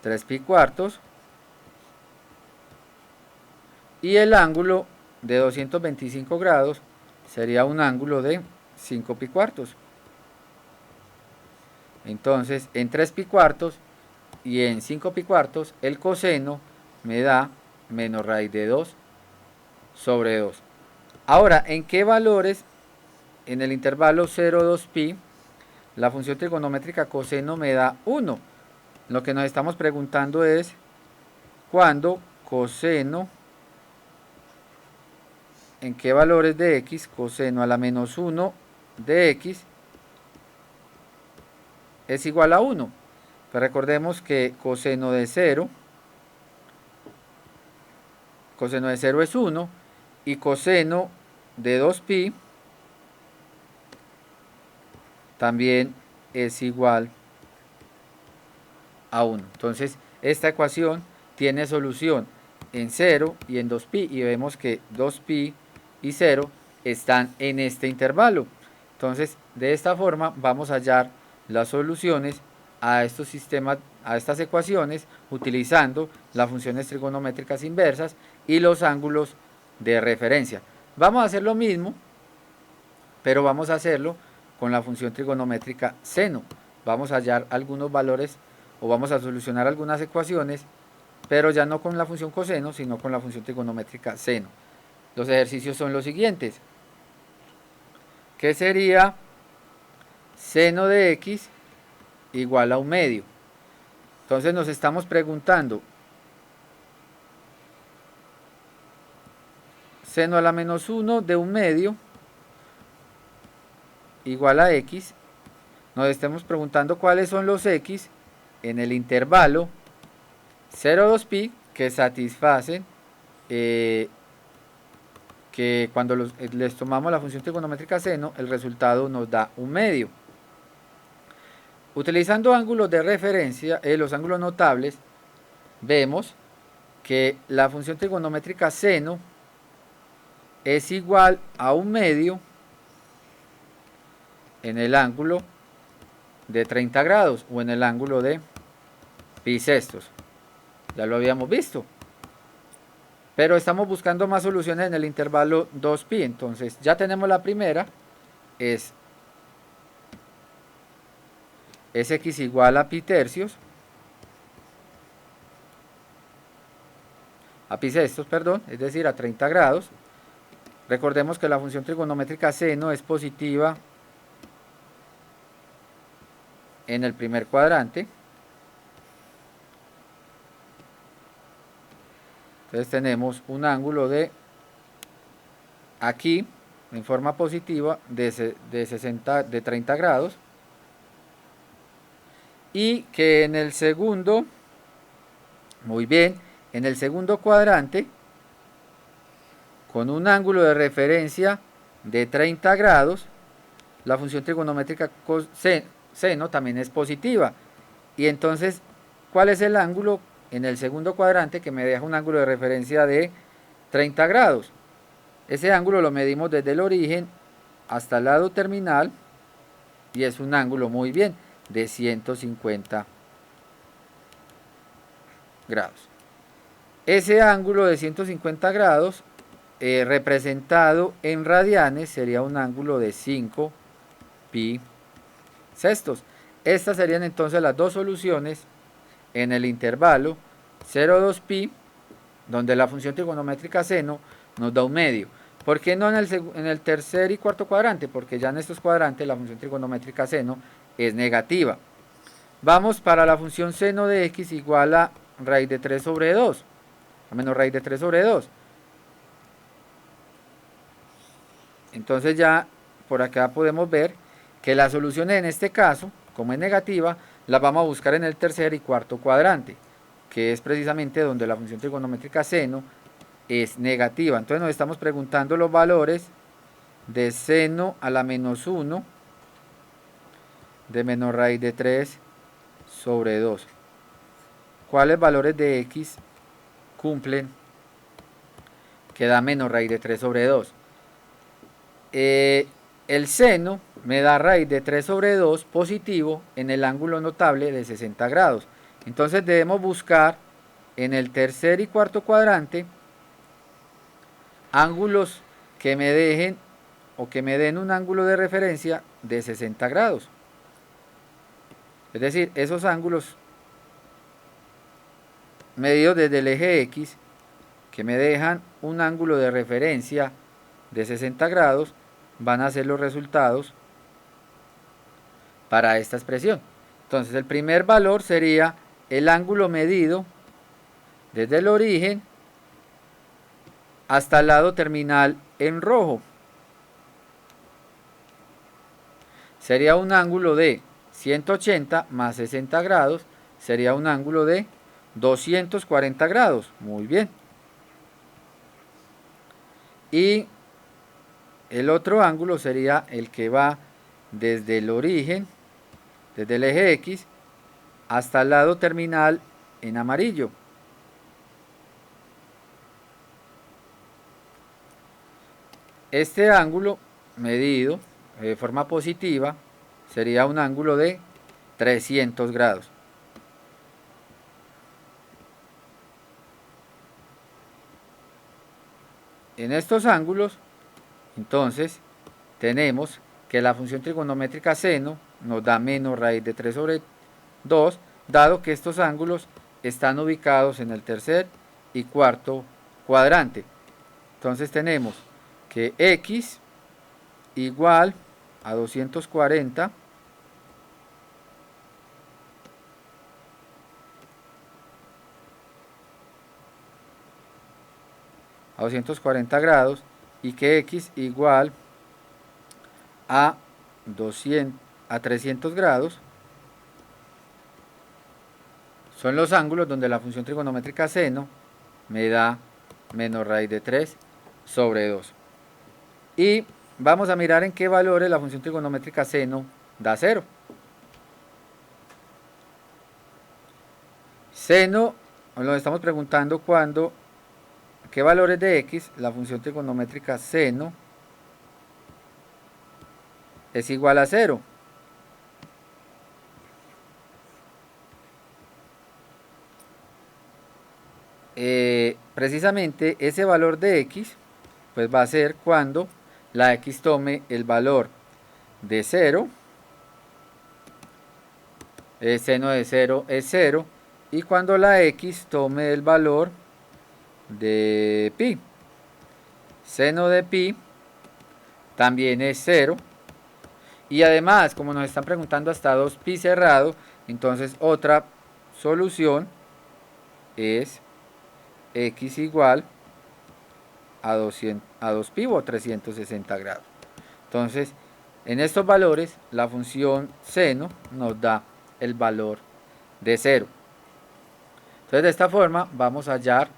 3 pi cuartos y el ángulo de 225 grados sería un ángulo de 5 pi cuartos. Entonces, en 3 pi cuartos y en 5 pi cuartos, el coseno me da menos raíz de 2 sobre 2. Ahora, ¿en qué valores? En el intervalo 0, 2 pi, la función trigonométrica coseno me da 1. Lo que nos estamos preguntando es cuándo coseno, en qué valores de x, coseno a la menos 1 de x es igual a 1. Pues recordemos que coseno de 0 es 1 y coseno de 2pi también es igual a 1. Entonces, esta ecuación tiene solución en 0 y en 2pi y vemos que 2pi y 0 están en este intervalo. Entonces, de esta forma vamos a hallar las soluciones a estos sistemas, a estas ecuaciones, utilizando las funciones trigonométricas inversas y los ángulos de referencia. Vamos a hacer lo mismo, pero vamos a hacerlo con la función trigonométrica seno. Vamos a hallar algunos valores o vamos a solucionar algunas ecuaciones, pero ya no con la función coseno, sino con la función trigonométrica seno. Los ejercicios son los siguientes. ¿Qué sería seno de x igual a 1 medio? Entonces nos estamos preguntando, seno a la menos 1 de 1 medio igual a x. Nos estamos preguntando cuáles son los x en el intervalo 0, 2 pi que satisfacen que cuando les tomamos la función trigonométrica seno, el resultado nos da 1 medio. Utilizando ángulos de referencia, los ángulos notables, vemos que la función trigonométrica seno es igual a 1 medio en el ángulo de 30 grados o en el ángulo de pi sextos. Ya lo habíamos visto. Pero estamos buscando más soluciones en el intervalo 2pi. Entonces ya tenemos la primera. Es x igual a pi tercios. A pi sextos, perdón. Es decir, a 30 grados. Recordemos que la función trigonométrica seno es positiva en el primer cuadrante. Entonces tenemos un ángulo de aquí en forma positiva de 30 grados y que en el segundo, muy bien, en el segundo cuadrante con un ángulo de referencia de 30 grados, la función trigonométrica seno también es positiva. Y entonces, ¿cuál es el ángulo en el segundo cuadrante que me deja un ángulo de referencia de 30 grados? Ese ángulo lo medimos desde el origen hasta el lado terminal y es un ángulo muy bien de 150 grados. Ese ángulo de 150 grados representado en radianes sería un ángulo de 5 pi sextos. Estas serían entonces las dos soluciones en el intervalo 0,2 pi, donde la función trigonométrica seno nos da un medio. ¿Por qué no en el tercer y cuarto cuadrante? Porque ya en estos cuadrantes la función trigonométrica seno es negativa. Vamos para la función seno de x igual a raíz de 3 sobre 2, a menos raíz de 3 sobre 2. Entonces ya por acá podemos ver que las soluciones en este caso, como es negativa, las vamos a buscar en el tercer y cuarto cuadrante, que es precisamente donde la función trigonométrica seno es negativa. Entonces nos estamos preguntando los valores de seno a la menos 1 de menos raíz de 3 sobre 2. ¿Cuáles valores de x cumplen que da menos raíz de 3 sobre 2? El seno me da raíz de 3 sobre 2 positivo en el ángulo notable de 60 grados. Entonces debemos buscar en el tercer y cuarto cuadrante ángulos que me dejen o que me den un ángulo de referencia de 60 grados. Es decir, esos ángulos medidos desde el eje X que me dejan un ángulo de referencia de 60 grados van a ser los resultados para esta expresión. Entonces el primer valor sería el ángulo medido desde el origen hasta el lado terminal en rojo. Sería un ángulo de 180 más 60 grados, sería un ángulo de 240 grados. Muy bien. Y el otro ángulo sería el que va desde el origen, desde el eje X, hasta el lado terminal en amarillo. Este ángulo medido de forma positiva sería un ángulo de 300 grados. En estos ángulos, entonces, tenemos que la función trigonométrica seno nos da menos raíz de 3 sobre 2, dado que estos ángulos están ubicados en el tercer y cuarto cuadrante. Entonces tenemos que x igual a 240 grados y que x igual a 300 grados son los ángulos donde la función trigonométrica seno me da menos raíz de 3 sobre 2. Y vamos a mirar en qué valores la función trigonométrica seno da 0. Seno, nos estamos preguntando cuándo, qué valores de x la función trigonométrica seno es igual a 0. Precisamente ese valor de x pues va a ser cuando la x tome el valor de 0, el seno de 0 es 0, y cuando la x tome el valor de pi. Seno de pi también es 0, y además, como nos están preguntando hasta 2pi cerrado, entonces otra solución es x igual a 2pi o 360 grados. Entonces, en estos valores, la función seno nos da el valor de 0. Entonces, de esta forma, vamos a hallar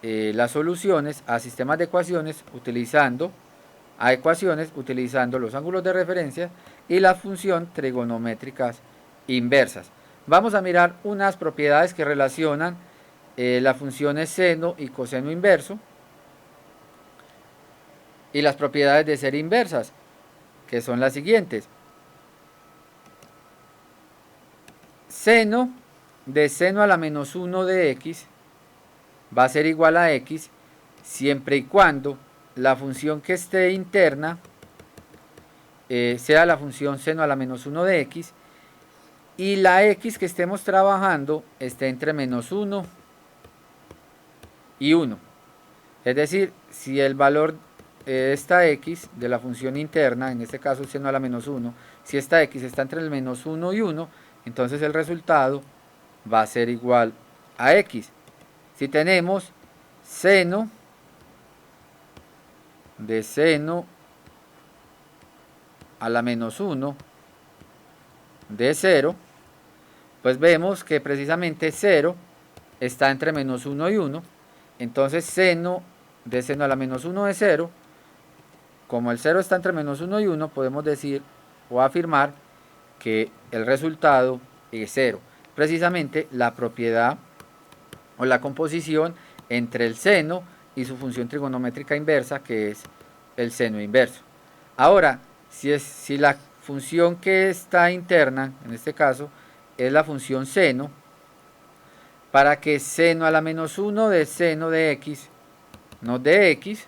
las soluciones a sistemas de ecuaciones utilizando los ángulos de referencia y la función trigonométricas inversas. Vamos a mirar unas propiedades que relacionan las funciones seno y coseno inverso y las propiedades de ser inversas, que son las siguientes. Seno de seno a la menos 1 de x va a ser igual a x siempre y cuando la función que esté interna sea la función seno a la menos 1 de x y la x que estemos trabajando esté entre menos 1 y 1. Es decir, si el valor esta x de la función interna, en este caso seno a la menos 1, si esta x está entre el menos 1 y 1, entonces el resultado va a ser igual a x. Si tenemos seno de seno a la menos 1 de 0, pues vemos que precisamente 0 está entre menos 1 y 1, entonces seno de seno a la menos 1 de 0, como el 0 está entre menos 1 y 1, podemos decir o afirmar que el resultado es 0. Precisamente la propiedad o la composición entre el seno y su función trigonométrica inversa, que es el seno inverso. Ahora, si la función que está interna, en este caso, es la función seno, para que seno a la menos 1 de seno de x nos dé x,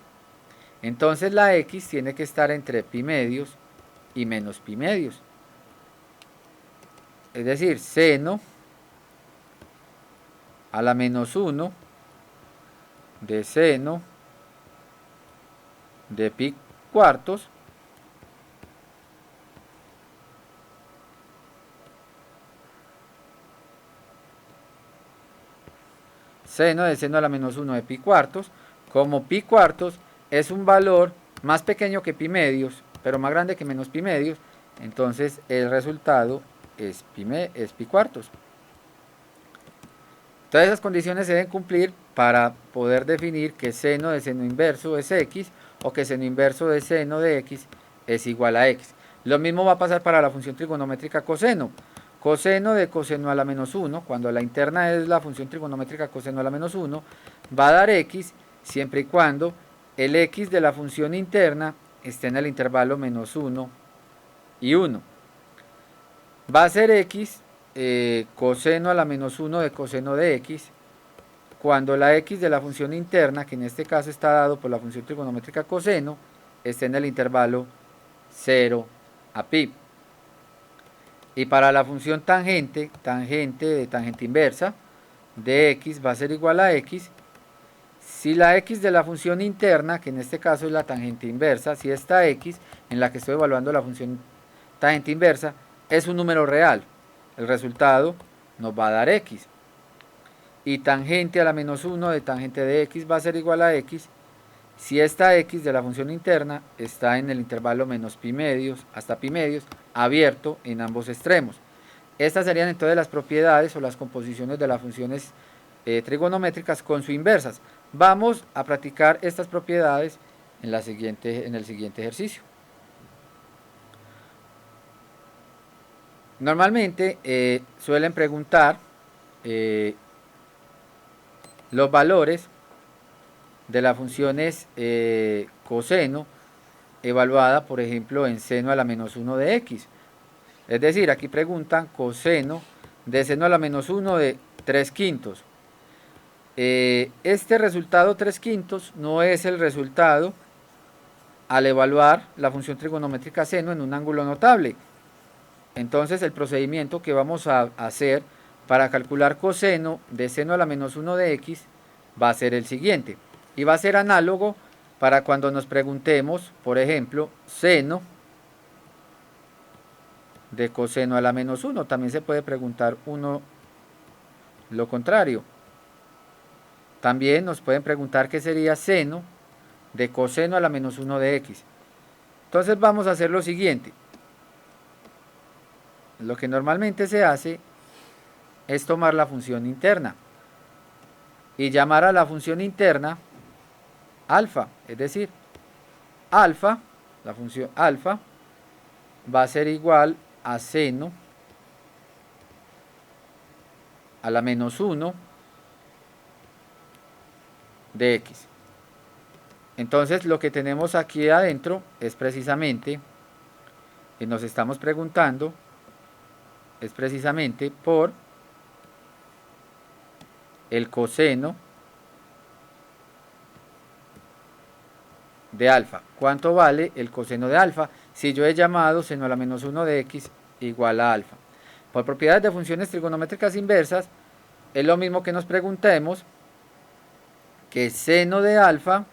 entonces la x tiene que estar entre pi medios y menos pi medios. Es decir, seno a la menos 1 de seno de pi cuartos seno de seno a la menos 1 de pi cuartos, como pi cuartos es un valor más pequeño que pi medios, pero más grande que menos pi medios, entonces el resultado es pi cuartos. Todas esas condiciones se deben cumplir para poder definir que seno de seno inverso es x o que seno inverso de seno de x es igual a x. Lo mismo va a pasar para la función trigonométrica coseno. Coseno de coseno a la menos 1, cuando la interna es la función trigonométrica coseno a la menos 1, va a dar x siempre y cuando el x de la función interna esté en el intervalo menos 1 y 1. Va a ser x coseno a la menos 1 de coseno de x cuando la x de la función interna, que en este caso está dado por la función trigonométrica coseno, esté en el intervalo 0 a pi. Y para la función tangente de tangente inversa de x va a ser igual a x si la x de la función interna, que en este caso es la tangente inversa, si esta x en la que estoy evaluando la función tangente inversa es un número real, el resultado nos va a dar x. Y tangente a la menos 1 de tangente de x va a ser igual a x si esta x de la función interna está en el intervalo menos pi medios hasta pi medios abierto en ambos extremos. Estas serían entonces las propiedades o las composiciones de las funciones trigonométricas con su inversas. Vamos a practicar estas propiedades en el siguiente ejercicio. Normalmente suelen preguntar los valores de las funciones coseno evaluada, por ejemplo, en seno a la menos 1 de x. Es decir, aquí preguntan coseno de seno a la menos 1 de 3/5. Este resultado 3/5 no es el resultado al evaluar la función trigonométrica seno en un ángulo notable. Entonces el procedimiento que vamos a hacer para calcular coseno de seno a la menos 1 de x va a ser el siguiente. Y va a ser análogo para cuando nos preguntemos, por ejemplo, seno de coseno a la menos 1. También se puede preguntar lo contrario. También nos pueden preguntar qué sería seno de coseno a la menos 1 de x. Entonces vamos a hacer lo siguiente. Lo que normalmente se hace es tomar la función interna y llamar a la función interna alfa, es decir, alfa, la función alfa va a ser igual a seno a la menos 1 de x. Entonces lo que tenemos aquí adentro es precisamente, y nos estamos preguntando, es precisamente por el coseno de alfa. ¿Cuánto vale el coseno de alfa? Si yo he llamado seno a la menos 1 de x igual a alfa. Por propiedades de funciones trigonométricas inversas, es lo mismo que nos preguntemos que seno de alfa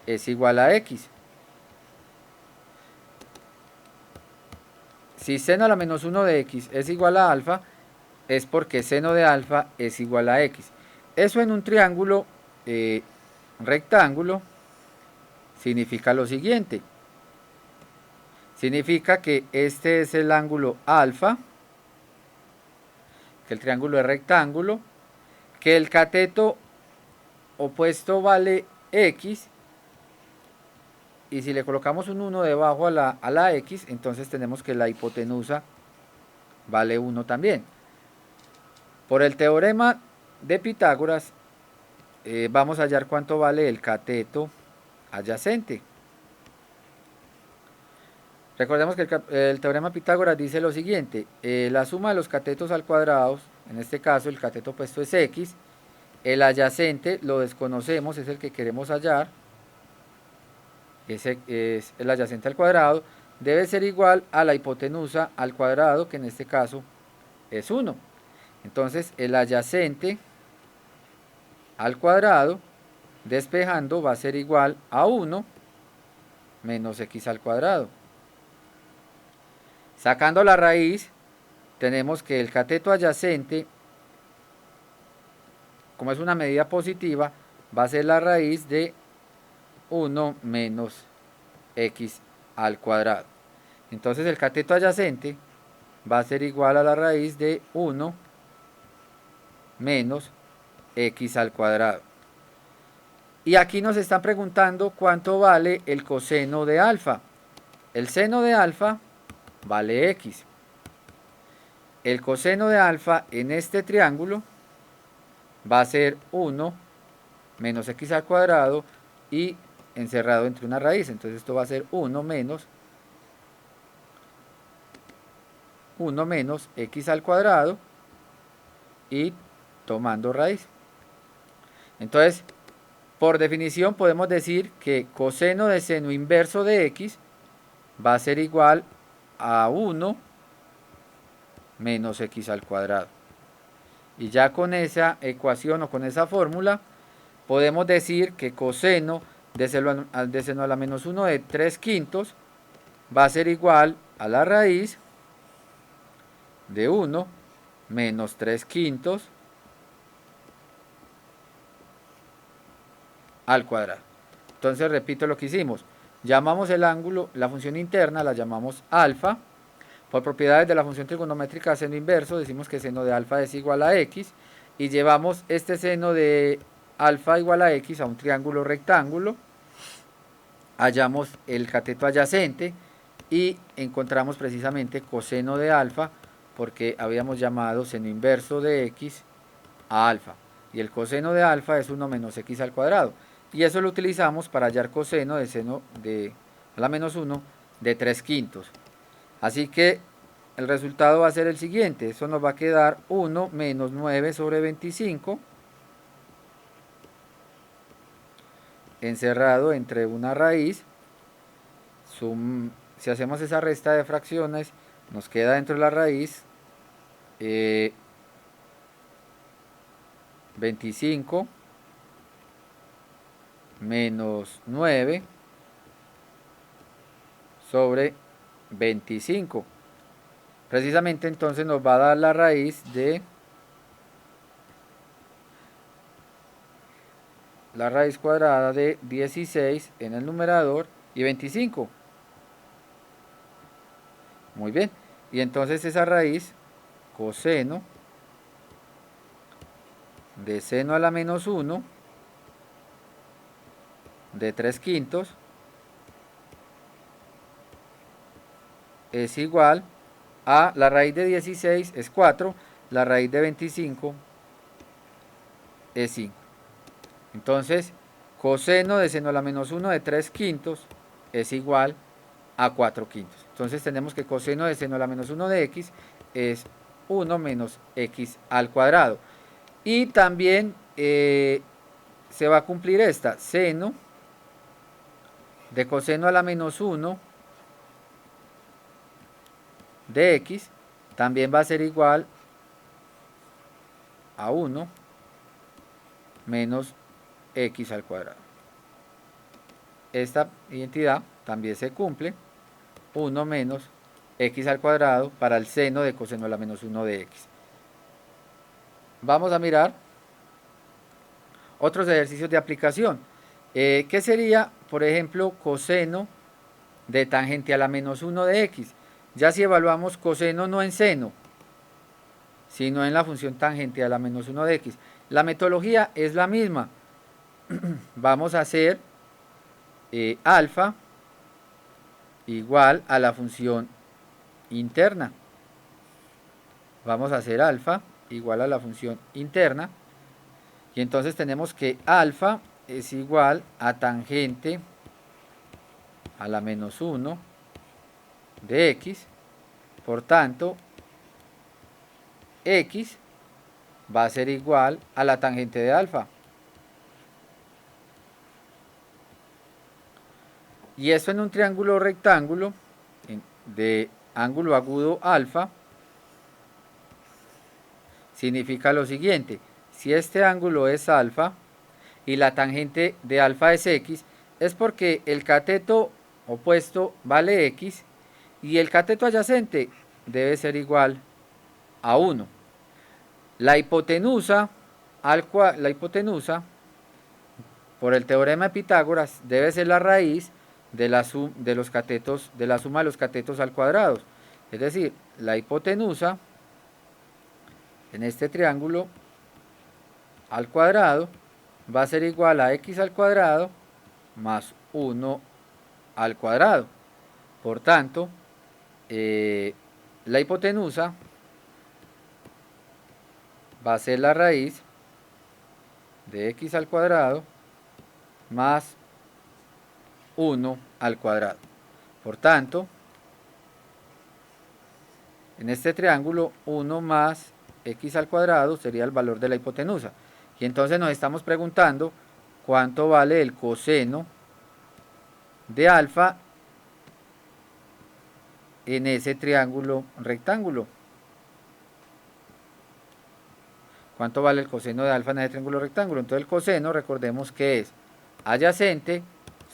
es igual a x. Si seno a la menos 1 de x es igual a alfa, es porque seno de alfa es igual a x. Eso en un triángulo rectángulo significa lo siguiente. Significa que este es el ángulo alfa, que el triángulo es rectángulo, que el cateto opuesto vale x, y si le colocamos un 1 debajo a la x, entonces tenemos que la hipotenusa vale 1 también. Por el teorema de Pitágoras, vamos a hallar cuánto vale el cateto adyacente. Recordemos que el teorema de Pitágoras dice lo siguiente: la suma de los catetos al cuadrado, en este caso el cateto opuesto es x, el adyacente lo desconocemos, es el que queremos hallar, ese es el adyacente al cuadrado, debe ser igual a la hipotenusa al cuadrado, que en este caso es 1. Entonces el adyacente al cuadrado, despejando, va a ser igual a 1 menos x al cuadrado. Sacando la raíz, tenemos que el cateto adyacente, como es una medida positiva, va a ser la raíz de 1 menos x al cuadrado. Entonces el cateto adyacente va a ser igual a la raíz de 1 menos x al cuadrado. Y aquí nos están preguntando cuánto vale el coseno de alfa. El seno de alfa vale x. El coseno de alfa en este triángulo va a ser 1 menos x al cuadrado y encerrado entre una raíz. Entonces esto va a ser 1 menos x al cuadrado y tomando raíz. Entonces, por definición podemos decir que coseno de seno inverso de x va a ser igual a 1 menos x al cuadrado. Y ya con esa ecuación o con esa fórmula podemos decir que coseno de seno a la menos 1 de 3/5 va a ser igual a la raíz de 1 menos 3/5 al cuadrado. Entonces repito lo que hicimos. Llamamos el ángulo, la función interna la llamamos alfa. Por propiedades de la función trigonométrica seno inverso decimos que seno de alfa es igual a x. Y llevamos este seno de alfa igual a x a un triángulo rectángulo. Hallamos el cateto adyacente y encontramos precisamente coseno de alfa, porque habíamos llamado seno inverso de x a alfa. Y el coseno de alfa es 1 menos x al cuadrado. Y eso lo utilizamos para hallar coseno de seno de a la menos 1 de 3/5. Así que el resultado va a ser el siguiente. Eso nos va a quedar 1 menos 9 sobre 25 encerrado entre una raíz. Si hacemos esa resta de fracciones, nos queda dentro de la raíz 25 menos 9 sobre 25. Precisamente entonces nos va a dar la raíz de la raíz cuadrada de 16 en el numerador y 25. Muy bien. Y entonces esa raíz, coseno de seno a la menos 1 de 3/5 es igual a la raíz de 16 es 4, la raíz de 25 es 5. Entonces, coseno de seno a la menos 1 de 3/5 es igual a 4/5. Entonces tenemos que coseno de seno a la menos 1 de x es 1 menos x al cuadrado. Y también se va a cumplir esta, seno de coseno a la menos 1 de x también va a ser igual a 1 menos x al cuadrado. Esta identidad también se cumple, 1 menos x al cuadrado para el seno de coseno a la menos 1 de x. Vamos a mirar otros ejercicios de aplicación. ¿Qué sería, por ejemplo, coseno de tangente a la menos 1 de x? Ya si evaluamos coseno no en seno, sino en la función tangente a la menos 1 de x. La metodología es la misma. Vamos a hacer alfa igual a la función interna. Vamos a hacer alfa igual a la función interna. Y entonces tenemos que alfa es igual a tangente a la menos 1 de x. Por tanto, x va a ser igual a la tangente de alfa. Y esto en un triángulo rectángulo de ángulo agudo alfa significa lo siguiente: si este ángulo es alfa y la tangente de alfa es x, es porque el cateto opuesto vale x y el cateto adyacente debe ser igual a 1. La hipotenusa, por el teorema de Pitágoras, debe ser la raíz de la suma de los catetos al cuadrado. Es decir, la hipotenusa en este triángulo al cuadrado va a ser igual a x al cuadrado más 1 al cuadrado. Por tanto, la hipotenusa va a ser la raíz de x al cuadrado más 1 al cuadrado. Por tanto, en este triángulo 1 más x al cuadrado sería el valor de la hipotenusa. Y entonces nos estamos preguntando cuánto vale el coseno de alfa en ese triángulo rectángulo. ¿Cuánto vale el coseno de alfa en ese triángulo rectángulo? Entonces el coseno, recordemos que es adyacente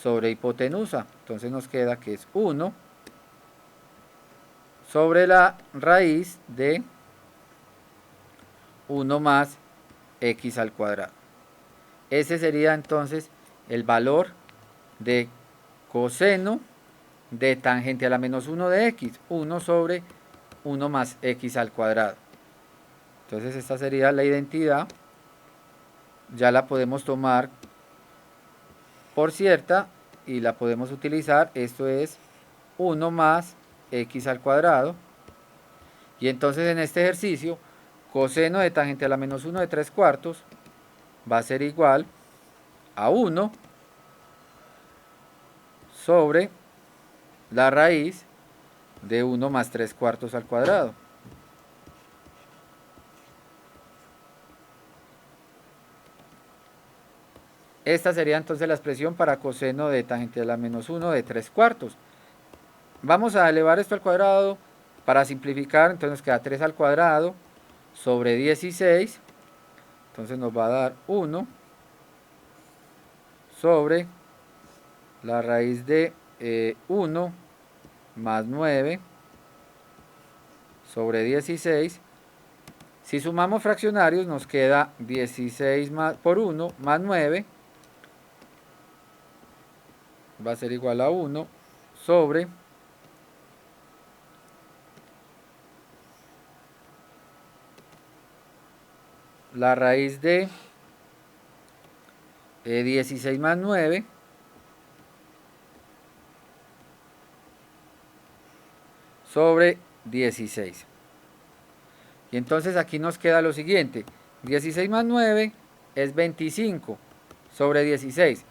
sobre hipotenusa. Entonces nos queda que es 1 sobre la raíz de 1 más x al cuadrado. Ese sería entonces el valor de coseno de tangente a la menos 1 de x, 1 sobre 1 más x al cuadrado. Entonces esta sería la identidad, ya la podemos tomar por cierta y la podemos utilizar. Esto es 1 más x al cuadrado. Y entonces en este ejercicio, coseno de tangente a la menos 1 de 3/4 va a ser igual a 1 sobre la raíz de 1 más 3/4 al cuadrado. Esta sería entonces la expresión para coseno de tangente a la menos 1 de 3/4. Vamos a elevar esto al cuadrado para simplificar. Entonces nos queda 3 al cuadrado sobre 16. Entonces nos va a dar 1 sobre la raíz de 1 más 9 sobre 16. Si sumamos fraccionarios nos queda 16 por 1 más 9. Va a ser igual a 1 sobre la raíz de 16 más 9 sobre 16. Y entonces aquí nos queda lo siguiente. 16 más 9 es 25 sobre 16.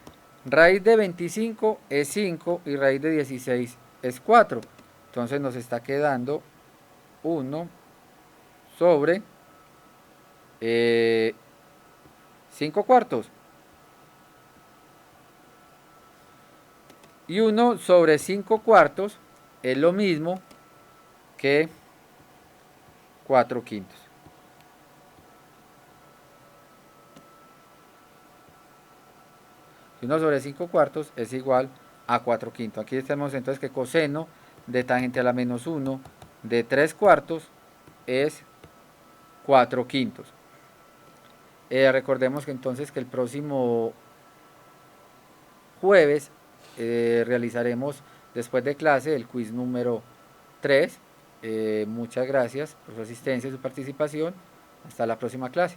Raíz de 25 es 5 y raíz de 16 es 4. Entonces nos está quedando 1 sobre 5 cuartos. Y 1 sobre 5 cuartos es lo mismo que 4 quintos. Y 1 sobre 5 cuartos es igual a 4 quintos. Aquí tenemos entonces que coseno de tangente a la menos 1 de 3 cuartos es 4 quintos. Recordemos que entonces que el próximo jueves realizaremos después de clase el quiz número 3. Muchas gracias por su asistencia y su participación. Hasta la próxima clase.